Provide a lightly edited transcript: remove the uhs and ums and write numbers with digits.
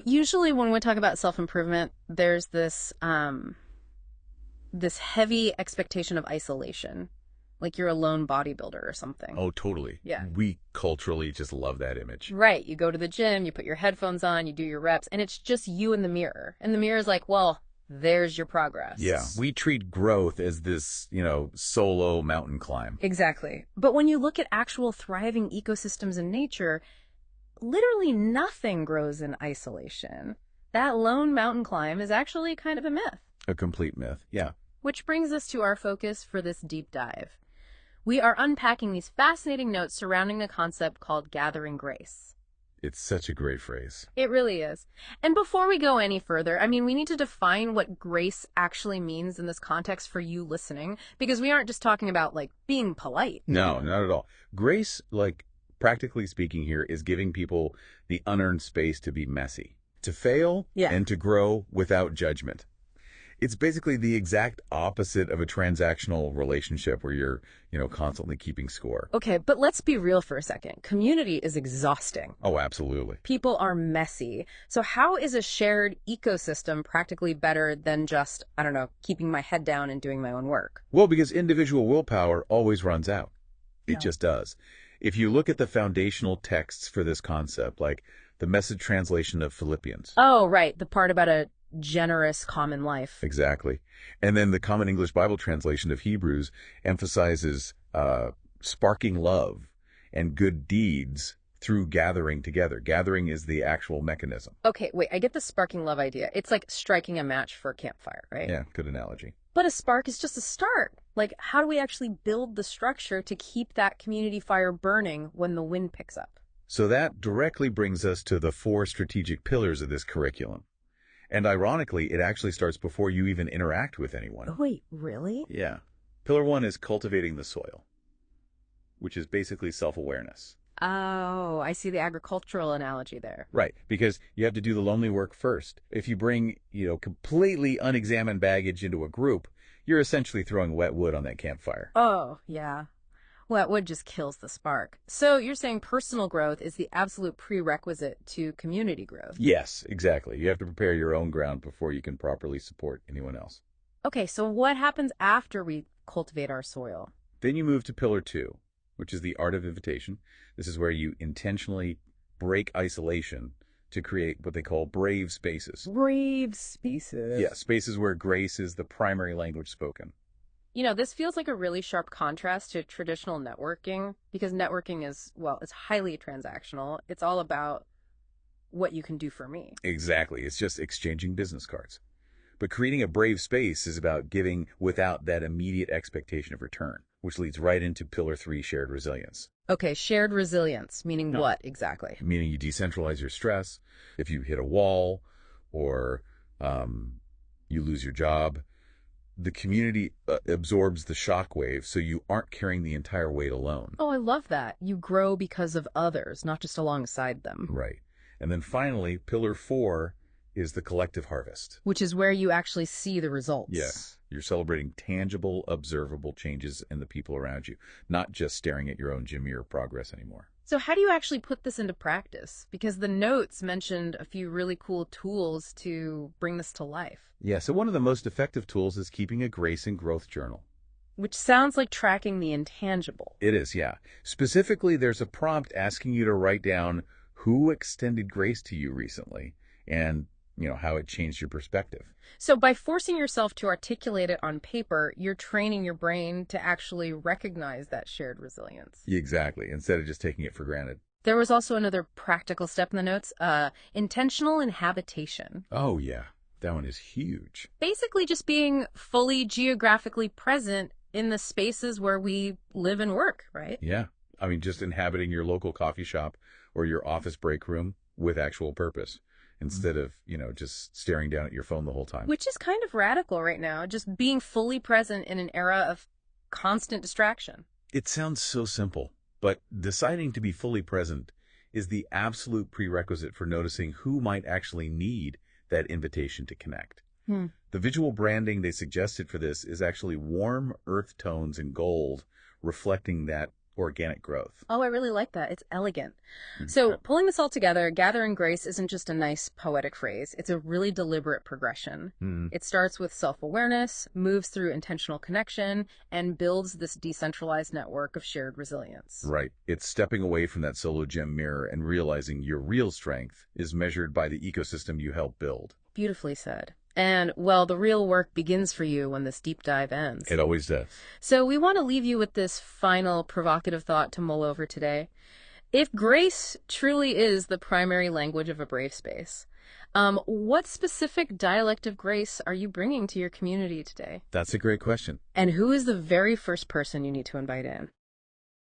Usually when we talk about self-improvement, there's this heavy expectation of isolation, like you're a lone bodybuilder or something. Oh, totally. Yeah. We culturally just love that image. Right. You go to the gym, you put your headphones on, you do your reps, and it's just you in the mirror. And the mirror is like, well, there's your progress. Yeah, we treat growth as this, solo mountain climb. Exactly. But when you look at actual thriving ecosystems in nature, literally nothing grows in isolation. That lone mountain climb is actually kind of a myth. A complete myth, yeah. Which brings us to our focus for this deep dive. We are unpacking these fascinating notes surrounding a concept called gathering grace. It's such a great phrase. It really is. And before we go any further, we need to define what grace actually means in this context for you listening, because we aren't just talking about, being polite. No, not at all. Grace, practically speaking here, is giving people the unearned space to be messy, to fail, and to grow without judgment. It's basically the exact opposite of a transactional relationship where you're, constantly keeping score. Okay, but let's be real for a second. Community is exhausting. Oh, absolutely. People are messy. So how is a shared ecosystem practically better than just, keeping my head down and doing my own work? Well, because individual willpower always runs out. It just does. If you look at the foundational texts for this concept, like the Message translation of Philippians. Oh, right. The part about a generous common life. Exactly. And then the Common English Bible translation of Hebrews emphasizes sparking love and good deeds through gathering together. Gathering is the actual mechanism. Okay, wait, I get the sparking love idea. It's like striking a match for a campfire, right? Yeah, good analogy. But a spark is just a start. How do we actually build the structure to keep that community fire burning when the wind picks up? So that directly brings us to the 4 strategic pillars of this curriculum. And ironically, it actually starts before you even interact with anyone. Oh, wait, really? Yeah. Pillar 1 is cultivating the soil, which is basically self-awareness. Oh, I see the agricultural analogy there. Right, because you have to do the lonely work first. If you bring, completely unexamined baggage into a group, you're essentially throwing wet wood on that campfire. Oh, yeah. Wet wood just kills the spark. So you're saying personal growth is the absolute prerequisite to community growth? Yes, exactly. You have to prepare your own ground before you can properly support anyone else. Okay, so what happens after we cultivate our soil? Then you move to pillar 2, which is the art of invitation. This is where you intentionally break isolation to create what they call brave spaces. Brave spaces. Yeah, spaces where grace is the primary language spoken. This feels like a really sharp contrast to traditional networking, because networking is, it's highly transactional. It's all about what you can do for me. Exactly. It's just exchanging business cards. But creating a brave space is about giving without that immediate expectation of return, which leads right into pillar 3, shared resilience. Okay, shared resilience, meaning what exactly? Meaning you decentralize your stress. If you hit a wall or you lose your job, the community absorbs the shockwave, so you aren't carrying the entire weight alone. Oh, I love that. You grow because of others, not just alongside them. Right. And then finally, pillar 4 is the collective harvest. Which is where you actually see the results. Yes. You're celebrating tangible, observable changes in the people around you, not just staring at your own Jimmy progress anymore. So how do you actually put this into practice? Because the notes mentioned a few really cool tools to bring this to life. Yeah, so one of the most effective tools is keeping a grace and growth journal. Which sounds like tracking the intangible. It is, yeah. Specifically, there's a prompt asking you to write down who extended grace to you recently and, how it changed your perspective. So by forcing yourself to articulate it on paper, you're training your brain to actually recognize that shared resilience. Exactly, instead of just taking it for granted. There was also another practical step in the notes, intentional inhabitation. Oh, yeah. That one is huge. Basically just being fully geographically present in the spaces where we live and work, right? Yeah. Just inhabiting your local coffee shop or your office break room with actual purpose instead of, just staring down at your phone the whole time. Which is kind of radical right now, just being fully present in an era of constant distraction. It sounds so simple, but deciding to be fully present is the absolute prerequisite for noticing who might actually need that invitation to connect. The visual branding they suggested for this is actually warm earth tones and gold, reflecting that organic growth. Oh, I really like that. It's elegant. So pulling this all together, gathering grace isn't just a nice poetic phrase. It's a really deliberate progression. It starts with self-awareness, moves through intentional connection, and builds this decentralized network of shared resilience. Right. It's stepping away from that solo gem mirror and realizing your real strength is measured by the ecosystem you help build. Beautifully said. And, well, the real work begins for you when this deep dive ends. It always does. So we want to leave you with this final provocative thought to mull over today. If grace truly is the primary language of a brave space, what specific dialect of grace are you bringing to your community today? That's a great question. And who is the very first person you need to invite in?